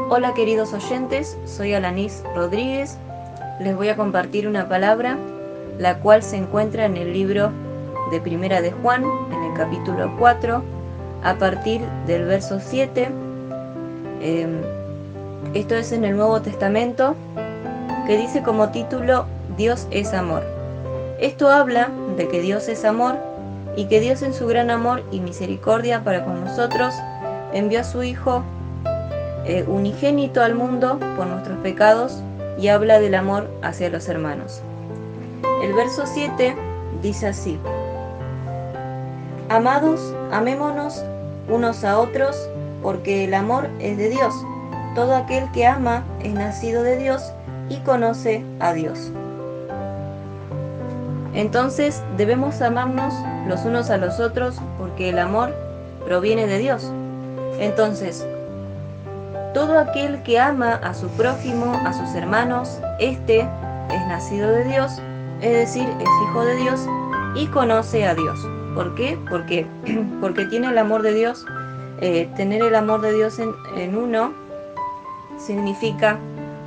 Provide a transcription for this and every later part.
Hola queridos oyentes, soy Alanis Rodríguez. Les voy a compartir una palabra, la cual se encuentra en el libro de Primera de Juan, en el capítulo 4, a partir del verso 7. Esto es en el Nuevo Testamento, que dice como título, Dios es amor. Esto habla de que Dios es amor y que Dios en su gran amor y misericordia para con nosotros envió a su Hijo unigénito al mundo por nuestros pecados y habla del amor hacia los hermanos. El verso 7 dice así: Amados, amémonos unos a otros, porque el amor es de Dios. Todo aquel que ama es nacido de Dios y conoce a Dios. Entonces debemos amarnos los unos a los otros, porque el amor proviene de Dios. Entonces, todo aquel que ama a su prójimo, a sus hermanos, este es nacido de Dios, es decir, es hijo de Dios y conoce a Dios. ¿Por qué? Porque tiene el amor de Dios. Tener el amor de Dios en uno significa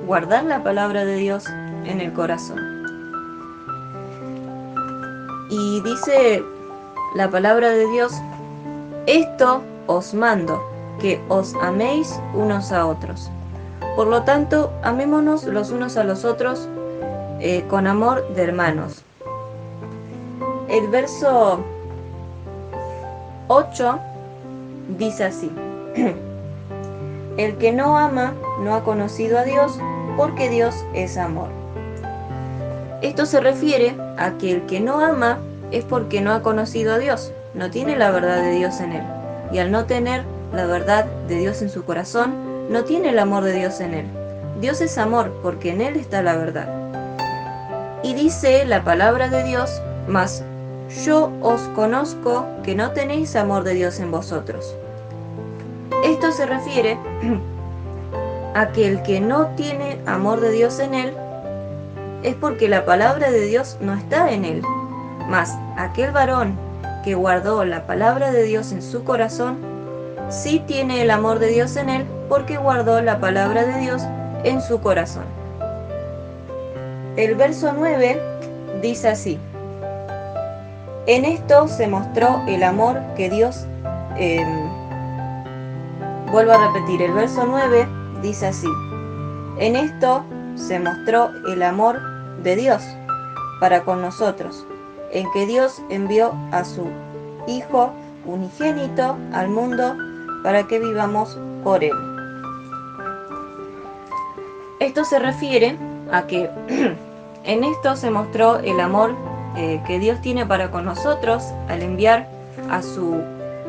guardar la palabra de Dios en el corazón. Y dice la palabra de Dios: esto os mando, que os améis unos a otros. Por lo tanto, amémonos los unos a los otros con amor de hermanos. El verso 8 dice así: El que no ama no ha conocido a Dios, porque Dios es amor. Esto se refiere a que el que no ama es porque no ha conocido a Dios, no tiene la verdad de Dios en él. Y al no tener la verdad de Dios en su corazón, no tiene el amor de Dios en él. Dios es amor, porque en él está la verdad. Y dice la palabra de Dios: mas yo os conozco que no tenéis amor de Dios en vosotros. Esto se refiere a que el que no tiene amor de Dios en él es porque la palabra de Dios no está en él. Mas aquel varón que guardó la palabra de Dios en su corazón, sí tiene el amor de Dios en él, porque guardó la palabra de Dios en su corazón. El verso 9 dice así: En esto se mostró el amor que Dios... Vuelvo a repetir, el verso 9 dice así: En esto se mostró el amor de Dios para con nosotros, en que Dios envió a su Hijo unigénito al mundo para que vivamos por él. Esto se refiere a que en esto se mostró el amor que Dios tiene para con nosotros al enviar a su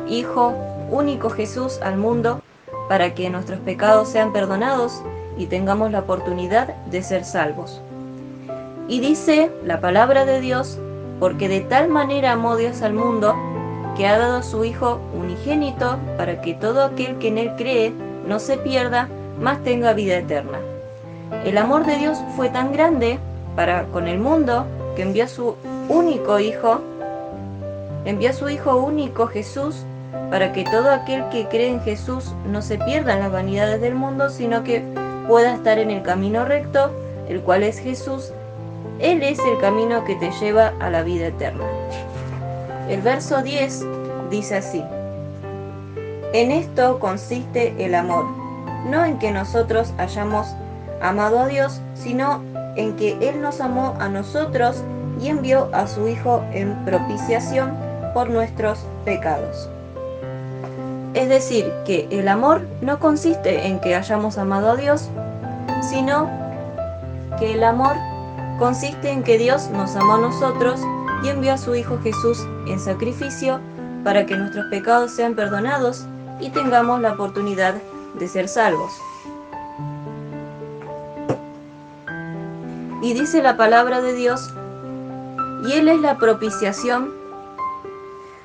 Hijo único Jesús al mundo para que nuestros pecados sean perdonados y tengamos la oportunidad de ser salvos. Y dice la palabra de Dios: porque de tal manera amó Dios al mundo, que ha dado a su Hijo unigénito, para que todo aquel que en él cree no se pierda, mas tenga vida eterna. El amor de Dios fue tan grande para con el mundo, que envió a su único Hijo, envió a su Hijo único Jesús, para que todo aquel que cree en Jesús no se pierda en las vanidades del mundo, sino que pueda estar en el camino recto, el cual es Jesús. Él es el camino que te lleva a la vida eterna. El verso 10 dice así: En esto consiste el amor, no en que nosotros hayamos amado a Dios, sino en que Él nos amó a nosotros y envió a su Hijo en propiciación por nuestros pecados. Es decir, que el amor no consiste en que hayamos amado a Dios, sino que el amor consiste en que Dios nos amó a nosotros y envió a su Hijo Jesús en sacrificio para que nuestros pecados sean perdonados y tengamos la oportunidad de ser salvos. Y dice la palabra de Dios: y Él es la propiciación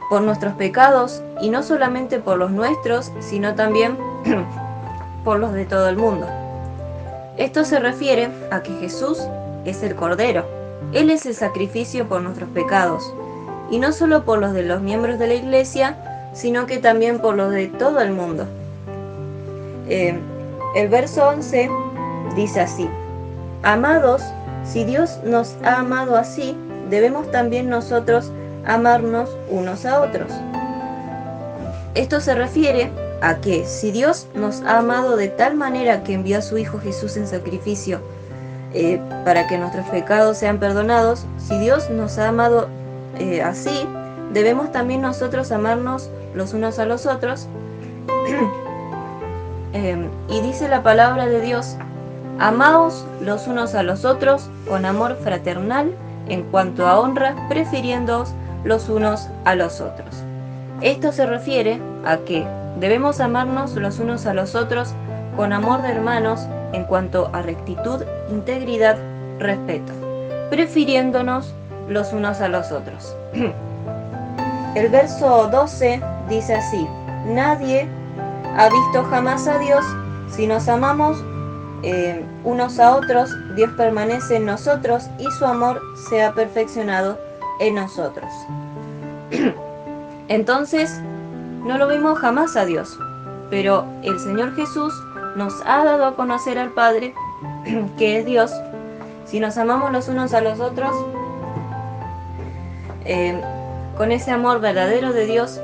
por nuestros pecados, y no solamente por los nuestros, sino también por los de todo el mundo. Esto se refiere a que Jesús es el Cordero. Él es el sacrificio por nuestros pecados, y no solo por los de los miembros de la Iglesia, sino que también por los de todo el mundo. El verso 11 dice así: Amados, si Dios nos ha amado así, debemos también nosotros amarnos unos a otros. Esto se refiere a que si Dios nos ha amado de tal manera que envió a su Hijo Jesús en sacrificio para que nuestros pecados sean perdonados, si Dios nos ha amado así, debemos también nosotros amarnos los unos a los otros. Y dice la palabra de Dios: amaos los unos a los otros con amor fraternal en cuanto a honra, prefiriéndoos los unos a los otros. Esto se refiere a que debemos amarnos los unos a los otros con amor de hermanos en cuanto a rectitud, integridad, respeto, prefiriéndonos los unos a los otros. El verso 12 dice así: Nadie ha visto jamás a Dios. Si nos amamos unos a otros, Dios permanece en nosotros y su amor se ha perfeccionado en nosotros. Entonces, no lo vimos jamás a Dios, pero el Señor Jesús nos ha dado a conocer al Padre, que es Dios. Si nos amamos los unos a los otros, con ese amor verdadero de Dios,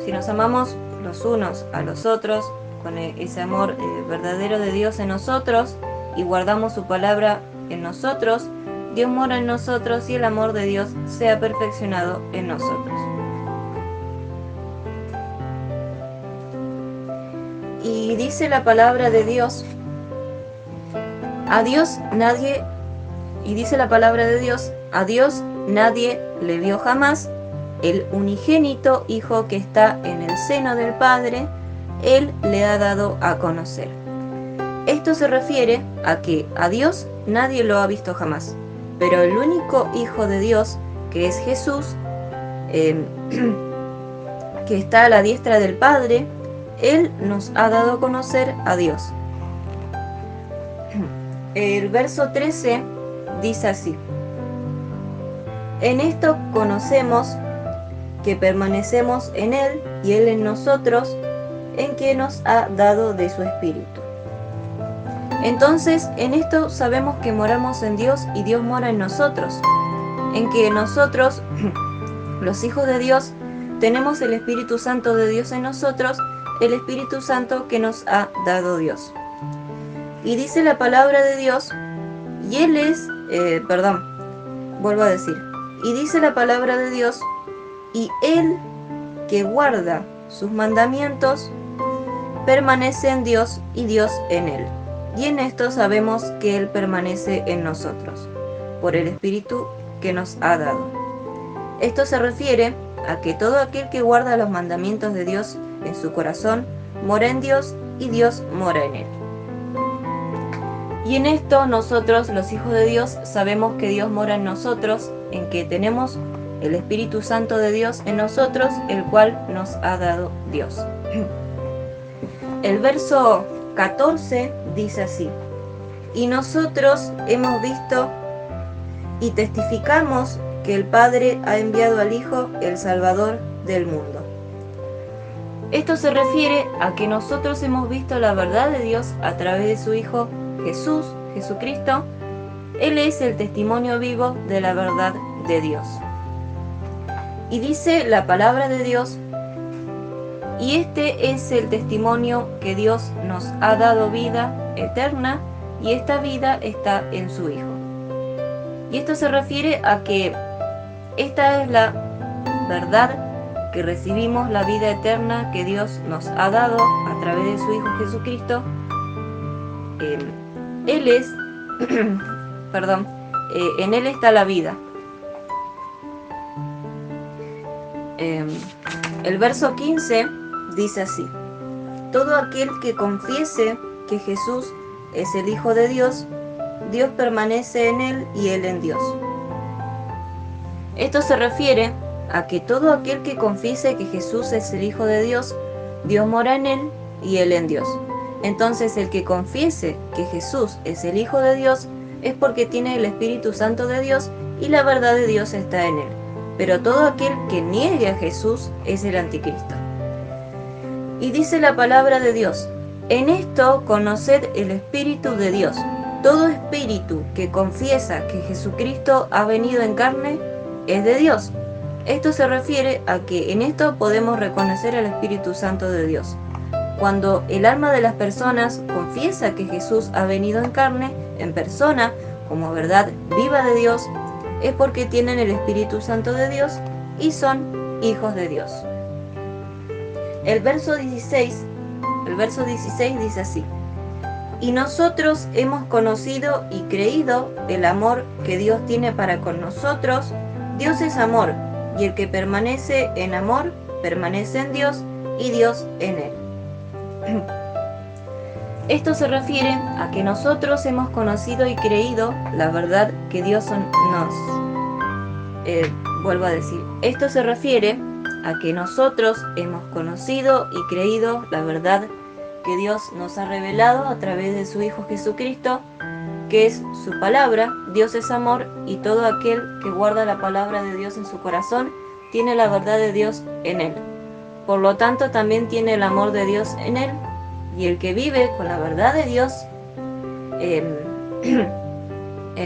si nos amamos los unos a los otros, con ese amor verdadero de Dios en nosotros, y guardamos su palabra en nosotros, Dios mora en nosotros y el amor de Dios se ha perfeccionado en nosotros. Y dice la palabra de Dios: a Dios nadie le vio jamás. El unigénito Hijo que está en el seno del Padre, Él le ha dado a conocer. Esto se refiere a que a Dios nadie lo ha visto jamás, pero el único Hijo de Dios, que es Jesús, que está a la diestra del Padre, Él nos ha dado a conocer a Dios. El verso 13 dice así: En esto conocemos que permanecemos en Él y Él en nosotros, en que nos ha dado de su Espíritu. Entonces, en esto sabemos que moramos en Dios y Dios mora en nosotros, en que nosotros, los hijos de Dios, tenemos el Espíritu Santo de Dios en nosotros, el Espíritu Santo que nos ha dado Dios. Y dice la palabra de Dios, y Él es, y dice la palabra de Dios: y Él que guarda sus mandamientos permanece en Dios y Dios en Él. Y en esto sabemos que Él permanece en nosotros, por el Espíritu que nos ha dado. Esto se refiere a que todo aquel que guarda los mandamientos de Dios en su corazón mora en Dios y Dios mora en Él. Y en esto nosotros, los hijos de Dios, sabemos que Dios mora en nosotros, en que tenemos el Espíritu Santo de Dios en nosotros, el cual nos ha dado Dios. El verso 14 dice así: y nosotros hemos visto y testificamos que el Padre ha enviado al Hijo, el Salvador del mundo. Esto se refiere a que nosotros hemos visto la verdad de Dios a través de su Hijo Jesús, Jesucristo. Él es el testimonio vivo de la verdad de Dios. Y dice la palabra de Dios: y este es el testimonio que Dios nos ha dado vida eterna, y esta vida está en su Hijo. Y esto se refiere a que esta es la verdad, que recibimos la vida eterna que Dios nos ha dado a través de su Hijo Jesucristo. Él es, en Él está la vida. El verso 15 dice así: todo aquel que confiese que Jesús es el Hijo de Dios, Dios permanece en Él y Él en Dios. Esto se refiere a que todo aquel que confiese que Jesús es el Hijo de Dios, Dios mora en Él y Él en Dios. Entonces, el que confiese que Jesús es el Hijo de Dios es porque tiene el Espíritu Santo de Dios y la verdad de Dios está en él. Pero todo aquel que niegue a Jesús es el anticristo. Y dice la palabra de Dios: En esto conoced el Espíritu de Dios. Todo espíritu que confiesa que Jesucristo ha venido en carne es de Dios. Esto se refiere a que en esto podemos reconocer al Espíritu Santo de Dios. Cuando el alma de las personas confiesa que Jesús ha venido en carne, en persona, como verdad viva de Dios, es porque tienen el Espíritu Santo de Dios y son hijos de Dios. El verso 16 dice así: y nosotros hemos conocido y creído el amor que Dios tiene para con nosotros. Dios es amor, y el que permanece en amor, permanece en Dios, y Dios en él. Esto se refiere a que nosotros hemos conocido y creído la verdad que Dios nos... vuelvo a decir, esto se refiere a que nosotros hemos conocido y creído la verdad que Dios nos ha revelado a través de su Hijo Jesucristo, que es su palabra. Dios es amor, y todo aquel que guarda la palabra de Dios en su corazón tiene la verdad de Dios en él. Por lo tanto, también tiene el amor de Dios en él, y el que vive con la verdad de Dios en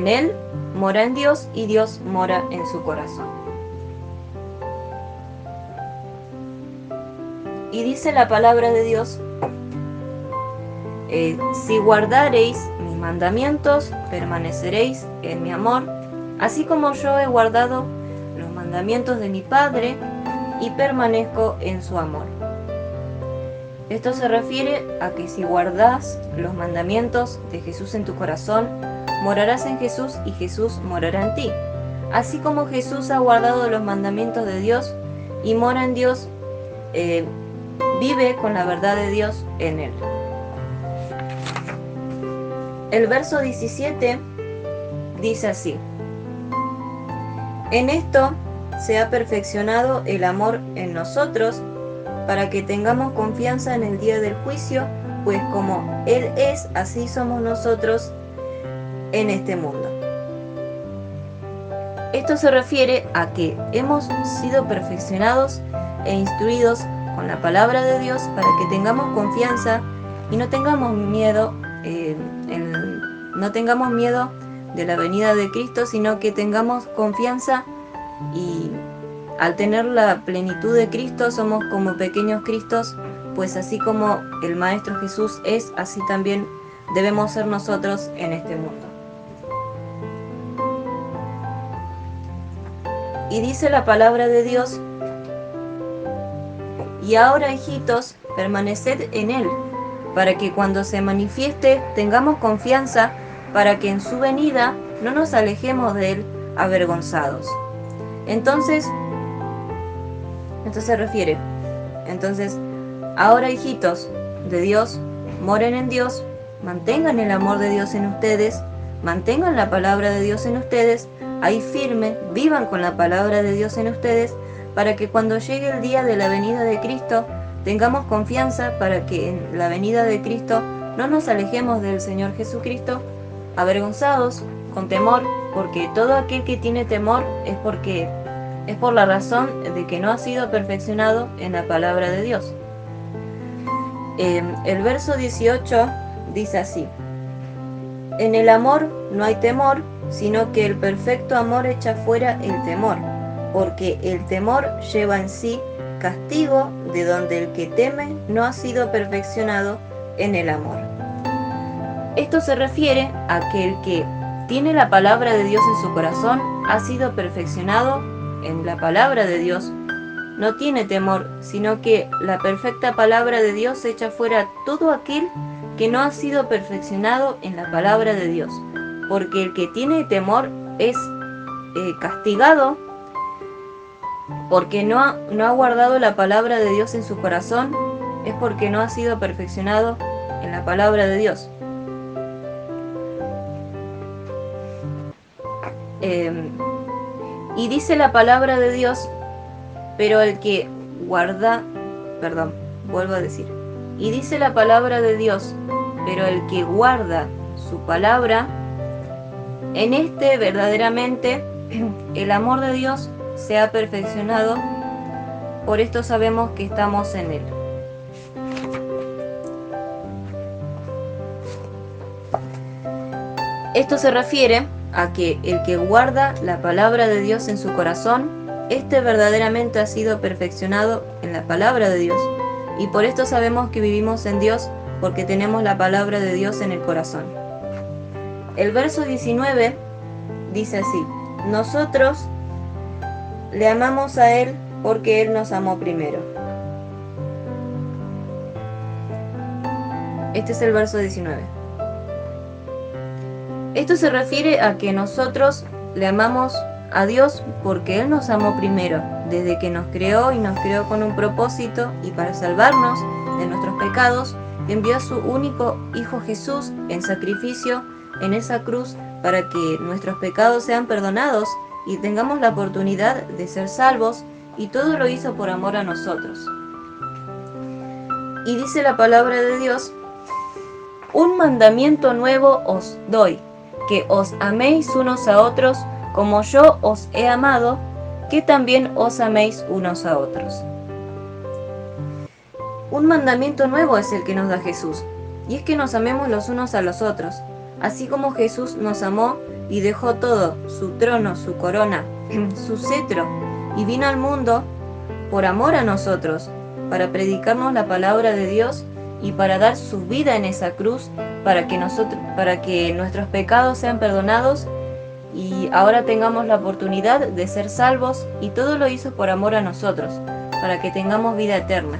él, mora en Dios, y Dios mora en su corazón. Y dice la palabra de Dios: si guardareis mis mandamientos, permaneceréis en mi amor, así como yo he guardado los mandamientos de mi Padre y permanezco en su amor. Esto se refiere a que si guardas los mandamientos de Jesús en tu corazón, morarás en Jesús y Jesús morará en ti. Así como Jesús ha guardado los mandamientos de Dios y mora en Dios, vive con la verdad de Dios en él. El verso 17 dice así: en esto se ha perfeccionado el amor en nosotros, para que tengamos confianza en el día del juicio, pues como Él es, así somos nosotros en este mundo. Esto se refiere a que hemos sido perfeccionados e instruidos con la palabra de Dios para que tengamos confianza y no tengamos miedo, de la venida de Cristo, sino que tengamos confianza, y al tener la plenitud de Cristo somos como pequeños Cristos, pues así como el Maestro Jesús es, así también debemos ser nosotros en este mundo. Y dice la palabra de Dios: y ahora, hijitos, permaneced en Él, para que cuando se manifieste tengamos confianza, para que en su venida no nos alejemos de Él avergonzados. Entonces se refiere, ahora, hijitos de Dios, moren en Dios, mantengan el amor de Dios en ustedes, mantengan la palabra de Dios en ustedes, ahí firme, vivan con la palabra de Dios en ustedes, para que cuando llegue el día de la venida de Cristo, tengamos confianza, para que en la venida de Cristo no nos alejemos del Señor Jesucristo avergonzados, con temor, porque todo aquel que tiene temor es por la razón de que no ha sido perfeccionado en la palabra de Dios. El verso 18 dice así: en el amor no hay temor, sino que el perfecto amor echa fuera el temor, porque el temor lleva en sí castigo, de donde el que teme no ha sido perfeccionado en el amor. Esto se refiere a que el que tiene la palabra de Dios en su corazón ha sido perfeccionado en la palabra de Dios, no tiene temor, sino que la perfecta palabra de Dios echa fuera todo aquel que no ha sido perfeccionado en la palabra de Dios, porque el que tiene temor es castigado, porque no ha guardado la palabra de Dios en su corazón, es porque no ha sido perfeccionado en la palabra de Dios. Y dice la palabra de Dios: pero el que guarda, y dice la palabra de Dios: pero el que guarda su palabra, en este verdaderamente el amor de Dios se ha perfeccionado, por esto sabemos que estamos en él. Esto se refiere a que el que guarda la palabra de Dios en su corazón, este verdaderamente ha sido perfeccionado en la palabra de Dios. Y por esto sabemos que vivimos en Dios, porque tenemos la palabra de Dios en el corazón. El verso 19 dice así: nosotros le amamos a Él porque Él nos amó primero. Este es el verso 19. Esto se refiere a que nosotros le amamos a Dios porque Él nos amó primero, desde que nos creó y nos creó con un propósito, y para salvarnos de nuestros pecados envió a su único Hijo Jesús en sacrificio en esa cruz para que nuestros pecados sean perdonados y tengamos la oportunidad de ser salvos, y todo lo hizo por amor a nosotros. Y dice la palabra de Dios: un mandamiento nuevo os doy, que os améis unos a otros como yo os he amado, que también os améis unos a otros. Un mandamiento nuevo es el que nos da Jesús, y es que nos amemos los unos a los otros, así como Jesús nos amó y dejó todo, su trono, su corona, su cetro, y vino al mundo por amor a nosotros, para predicarnos la palabra de Dios y para dar su vida en esa cruz, para que nuestros pecados sean perdonados y ahora tengamos la oportunidad de ser salvos, y todo lo hizo por amor a nosotros, para que tengamos vida eterna.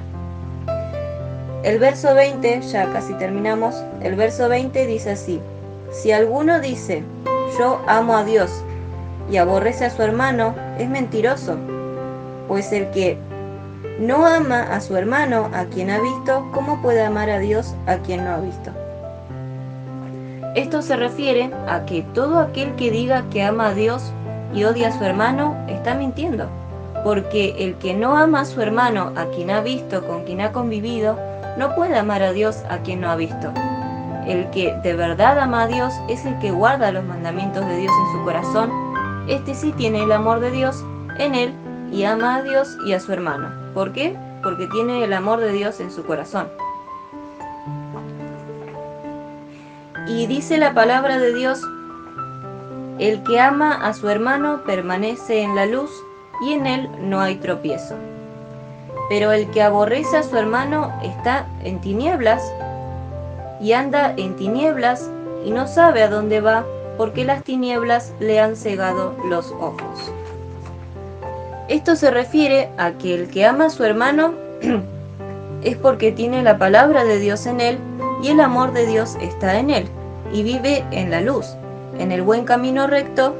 El verso 20, ya casi terminamos, el verso 20 dice así: si alguno dice, yo amo a Dios, y aborrece a su hermano, es mentiroso, pues el que no ama a su hermano a quien ha visto, ¿cómo puede amar a Dios a quien no ha visto? Esto se refiere a que todo aquel que diga que ama a Dios y odia a su hermano está mintiendo, porque el que no ama a su hermano a quien ha visto, con quien ha convivido, no puede amar a Dios a quien no ha visto. El que de verdad ama a Dios es el que guarda los mandamientos de Dios en su corazón. Este sí tiene el amor de Dios en él y ama a Dios y a su hermano. ¿Por qué? Porque tiene el amor de Dios en su corazón. Y dice la palabra de Dios: el que ama a su hermano permanece en la luz, y en él no hay tropiezo. Pero el que aborrece a su hermano está en tinieblas, y anda en tinieblas, y no sabe a dónde va, porque las tinieblas le han cegado los ojos. Esto se refiere a que el que ama a su hermano es porque tiene la palabra de Dios en él, y el amor de Dios está en él, y vive en la luz, en el buen camino recto,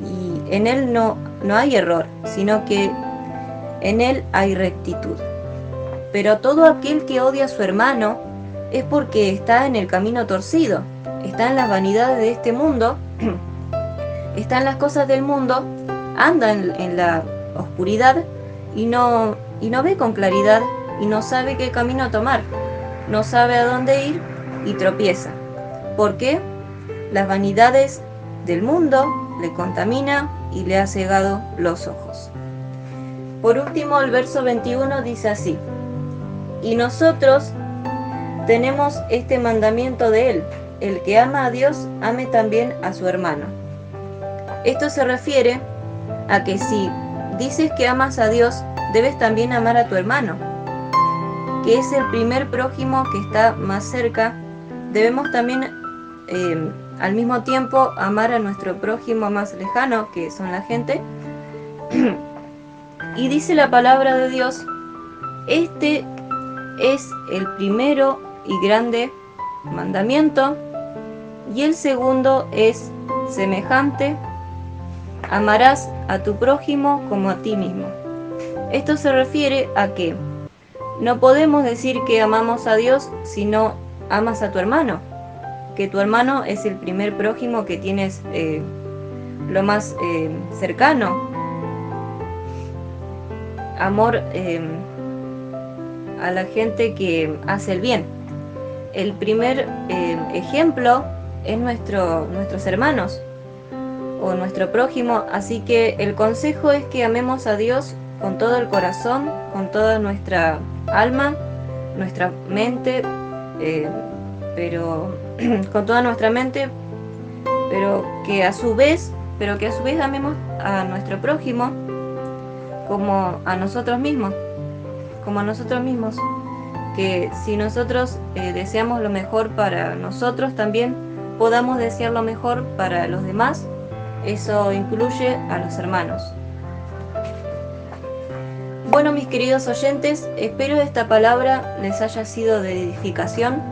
y en él no hay error, sino que en él hay rectitud. Pero todo aquel que odia a su hermano es porque está en el camino torcido, está en las vanidades de este mundo, está en las cosas del mundo, anda en la oscuridad y no ve con claridad, y no sabe qué camino tomar, no sabe a dónde ir y tropieza. ¿Por qué? Las vanidades del mundo le contamina y le ha cegado los ojos. Por último, el verso 21 dice así: y nosotros tenemos este mandamiento de él, el que ama a Dios, ame también a su hermano. Esto se refiere a que si dices que amas a Dios, debes también amar a tu hermano, que es el primer prójimo que está más cerca. Debemos también al mismo tiempo amar a nuestro prójimo más lejano, que son la gente. Y dice la palabra de Dios: este es el primero y grande mandamiento, y el segundo es semejante: amarás a tu prójimo como a ti mismo. Esto se refiere a que no podemos decir que amamos a Dios si no amas a tu hermano, que tu hermano es el primer prójimo que tienes lo más cercano. Amor a la gente que hace el bien. El primer ejemplo es nuestros hermanos o nuestro prójimo, así que el consejo es que amemos a Dios con todo el corazón, con toda nuestra alma, nuestra mente, pero con toda nuestra mente, pero que a su vez amemos a nuestro prójimo como a nosotros mismos, que si nosotros deseamos lo mejor para nosotros, también podamos desear lo mejor para los demás. Eso incluye a los hermanos. Bueno, mis queridos oyentes, espero esta palabra les haya sido de edificación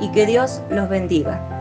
y que Dios los bendiga.